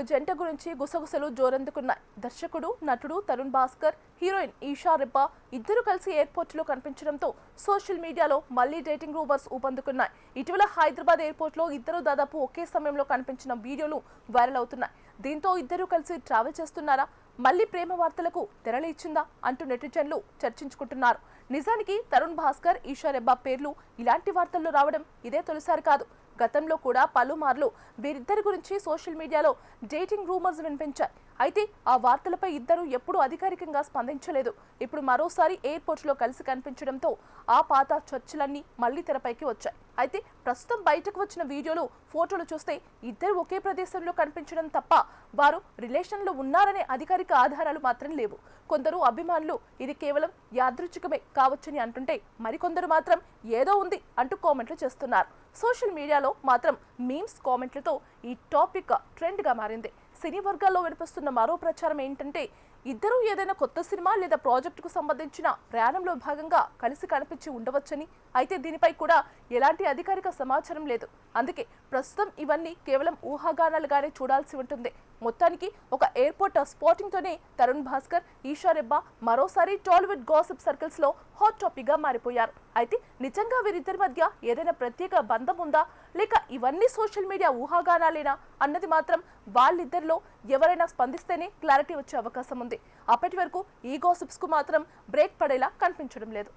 జంట గురించి గుసగుసలు జోరందుకున్నాయి. దర్శకుడు నటుడు తరుణ్ భాస్కర్, హీరోయిన్ ఈషా రెబ్బా ఇద్దరు కలిసి ఎయిర్పోర్ట్ లో కనిపించడంతో సోషల్ మీడియాలో మళ్లీ డేటింగ్ రూమర్స్ ఊపందుకున్నాయి. ఇటీవల హైదరాబాద్ ఎయిర్పోర్ట్ లో ఇద్దరు దాదాపు ఒకే సమయంలో కనిపించిన వీడియోలు వైరల్ అవుతున్నాయి. దీంతో ఇద్దరు కలిసి ట్రావెల్ చేస్తున్నారా, మళ్లీ ప్రేమ వార్తలకు తెరలి ఇచ్చిందా అంటూ నెటిజన్లు చర్చించుకుంటున్నారు. నిజానికి తరుణ్ భాస్కర్, ఈషా రెబ్బా పేర్లు ఇలాంటి వార్తల్లో రావడం ఇదే తొలిసారి కాదు. గతంలో కూడా పలుమార్లు వీరిద్దరి గురించి సోషల్ మీడియాలో డేటింగ్ రూమర్స్ వినిపించాయి. అయితే ఆ వార్తలపై ఇద్దరు ఎప్పుడూ అధికారికంగా స్పందించలేదు. ఇప్పుడు మరోసారి ఎయిర్పోర్ట్లో కలిసి కనిపించడంతో ఆ పాత చర్చలన్నీ మళ్లీ తెరపైకి వచ్చాయి. అయితే ప్రస్తుతం బయటకు వచ్చిన వీడియోలు, ఫోటోలు చూస్తే ఇద్దరు ఒకే ప్రదేశంలో కనిపించడం తప్ప వారు రిలేషన్లో ఉన్నారనే అధికారిక ఆధారాలు మాత్రం లేవు. కొందరు అభిమానులు ఇది కేవలం యాదృచ్ఛికమే కావచ్చని అంటుంటే, మరికొందరు మాత్రం ఏదో ఉంది అంటూ కామెంట్లు చేస్తున్నారు. సోషల్ మీడియాలో మాత్రం మీమ్స్, కామెంట్లతో ఈ టాపిక్ ట్రెండ్గా మారింది. సినీ వర్గాల్లో వినిపిస్తున్న మరో ప్రచారం ఏంటంటే, ఇద్దరూ ఏదైనా కొత్త సినిమా లేదా ప్రాజెక్టుకు సంబంధించిన ప్రయాణంలో భాగంగా కలిసి కనిపించి ఉండవచ్చని. అయితే దీనిపై కూడా ఎలాంటి అధికారిక సమాచారం లేదు. అందుకే ప్రస్తుతం ఇవన్నీ కేవలం ఊహాగానాలుగానే చూడాల్సి ఉంటుంది. మొత్తానికి ఒక ఎయిర్పోర్ట్ స్పాటింగ్ తోనే తరుణ్ భాస్కర్, ఈషా రెబ్బా మరోసారి టాలీవుడ్ గాసిప్ సర్కిల్స్ లో హాట్ టాపిక్ గా మారిపోయారు. అయితే నిజంగా వీరిద్దరి మధ్య ఏదైనా ప్రత్యేక బంధం ఉందా, లేక ఇవన్నీ సోషల్ మీడియా ఊహాగానాలేనా అన్నది మాత్రం వాళ్ళిద్దరిలో ఎవరైనా స్పందిస్తేనే క్లారిటీ వచ్చే అవకాశం ఉంది. అప్పటి వరకు ఈ గాసిప్స్ కు మాత్రం బ్రేక్ పడేలా కనిపించడం లేదు.